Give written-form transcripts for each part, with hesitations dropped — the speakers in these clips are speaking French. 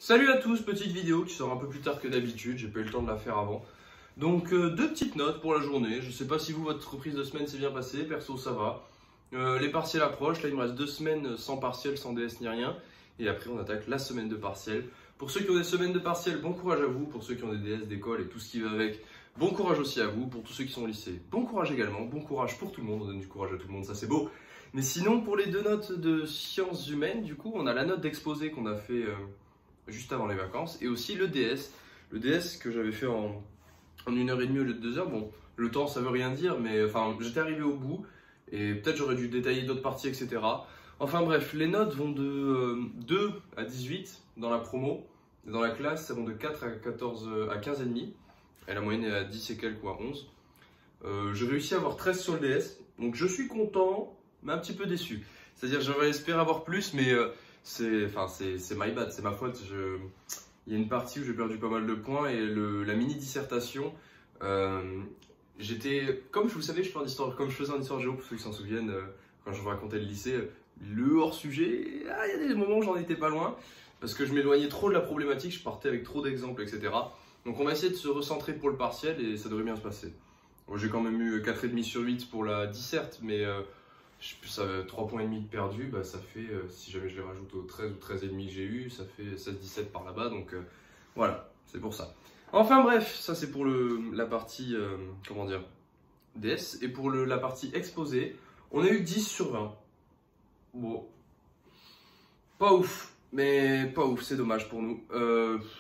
Salut à tous, petite vidéo qui sort un peu plus tard que d'habitude, j'ai pas eu le temps de la faire avant. Donc deux petites notes pour la journée, je sais pas si vous, votre reprise de semaine s'est bien passée, perso ça va. Les partiels approchent, là il me reste 2 semaines sans partiel, sans DS ni rien. Et après on attaque la semaine de partiel. Pour ceux qui ont des semaines de partiel, bon courage à vous. Pour ceux qui ont des DS d'école et tout ce qui va avec, bon courage aussi à vous. Pour tous ceux qui sont au lycée, bon courage également, bon courage pour tout le monde, on donne du courage à tout le monde, ça c'est beau. Mais sinon pour les deux notes de sciences humaines, du coup on a la note d'exposé qu'on a fait juste avant les vacances, et aussi le DS. Le DS que j'avais fait en 1h30 au lieu de 2 heures. Bon, le temps ça veut rien dire, mais enfin j'étais arrivé au bout, et peut-être j'aurais dû détailler d'autres parties, etc. Enfin bref, les notes vont de 2 à 18 dans la promo. Dans la classe, ça vont de 4 à 14 à 15 et demi. Et la moyenne est à 10 et quelques ou à 11. J'ai réussi à avoir 13 sur le DS, donc je suis content, mais un petit peu déçu. C'est-à-dire j'aurais espéré avoir plus, mais c'est my bad, c'est ma faute. Il y a une partie où j'ai perdu pas mal de points, et la mini dissertation, j'étais, comme vous savez, je fais en histoire, comme je faisais en histoire géo, pour ceux qui s'en souviennent, quand je vous racontais le lycée, le hors sujet, il y a des moments où j'en étais pas loin, parce que je m'éloignais trop de la problématique, je partais avec trop d'exemples, etc. Donc on va essayer de se recentrer pour le partiel, et ça devrait bien se passer. Bon, j'ai quand même eu 4,5 sur 8 pour la disserte, mais ça, 3,5 points de perdu, bah, ça fait, si jamais je les rajoute aux 13 ou 13,5 que j'ai eu, ça fait 16-17 par là-bas, donc voilà, c'est pour ça. Enfin bref, ça c'est pour la partie, comment dire, DS, et pour la partie exposé, on a eu 10 sur 20. Bon, pas ouf, mais pas ouf, c'est dommage pour nous.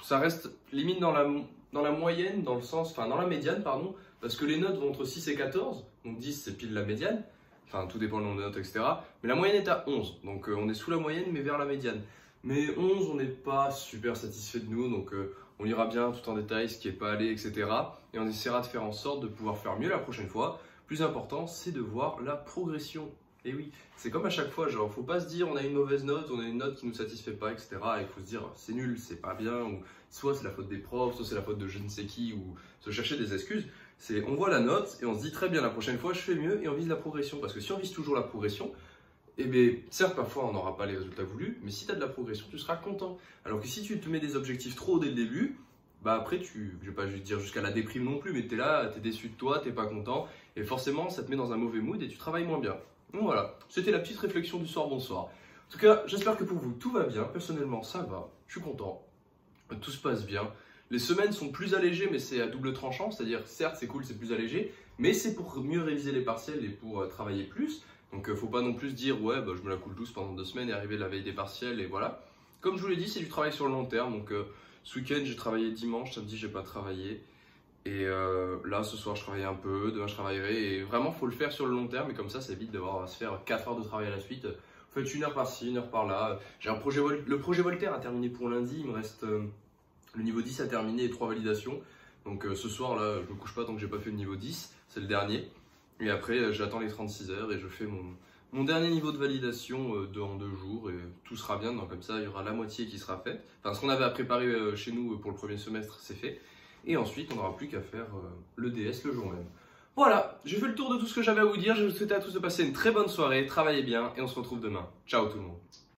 Ça reste limite dans la moyenne, dans le sens, enfin dans la médiane, pardon, parce que les notes vont entre 6 et 14, donc 10 c'est pile la médiane. Enfin, tout dépend du nombre de notes, etc. Mais la moyenne est à 11. Donc, on est sous la moyenne, mais vers la médiane. Mais 11, on n'est pas super satisfait de nous. Donc, on lira bien tout en détail ce qui n'est pas allé, etc. Et on essaiera de faire en sorte de pouvoir faire mieux la prochaine fois. Plus important, c'est de voir la progression. Et oui, c'est comme à chaque fois. Genre, faut pas se dire on a une mauvaise note, on a une note qui nous satisfait pas, etc. Et il faut se dire c'est nul, c'est pas bien. Ou soit c'est la faute des profs, soit c'est la faute de je ne sais qui, ou se chercher des excuses. On voit la note et on se dit très bien, la prochaine fois je fais mieux, et on vise la progression. Parce que si on vise toujours la progression, eh bien, certes parfois on n'aura pas les résultats voulus, mais si tu as de la progression, tu seras content. Alors que si tu te mets des objectifs trop hauts dès le début, bah après je vais pas dire jusqu'à la déprime non plus, mais tu es là, tu es déçu de toi, tu n'es pas content, et forcément ça te met dans un mauvais mood et tu travailles moins bien. Donc voilà, c'était la petite réflexion du soir, bonsoir. En tout cas, j'espère que pour vous tout va bien, personnellement ça va, je suis content, tout se passe bien. Les semaines sont plus allégées, mais c'est à double tranchant, c'est-à-dire certes c'est cool, c'est plus allégé, mais c'est pour mieux réviser les partiels et pour travailler plus. Donc faut pas non plus se dire ouais bah, je me la coule douce pendant 2 semaines et arriver la veille des partiels et voilà. Comme je vous l'ai dit, c'est du travail sur le long terme, donc ce week-end j'ai travaillé dimanche, samedi j'ai pas travaillé, et là ce soir je travaille un peu, demain je travaillerai, et vraiment faut le faire sur le long terme, et comme ça évite d'avoir à se faire 4 heures de travail à la suite. Vous faites 1 heure par-ci, 1 heure par-là. J'ai le projet Voltaire à terminer pour lundi, il me reste le niveau 10 à terminer et 3 validations. Donc ce soir là, je me couche pas tant que j'ai pas fait le niveau 10, c'est le dernier. Et après j'attends les 36 heures et je fais mon dernier niveau de validation en 2 jours, et tout sera bien. Donc comme ça il y aura la moitié qui sera faite. Enfin ce qu'on avait à préparer chez nous pour le premier semestre c'est fait. Et ensuite on n'aura plus qu'à faire le DS le jour même. Voilà, j'ai fait le tour de tout ce que j'avais à vous dire. Je vous souhaite à tous de passer une très bonne soirée, travaillez bien et on se retrouve demain. Ciao tout le monde.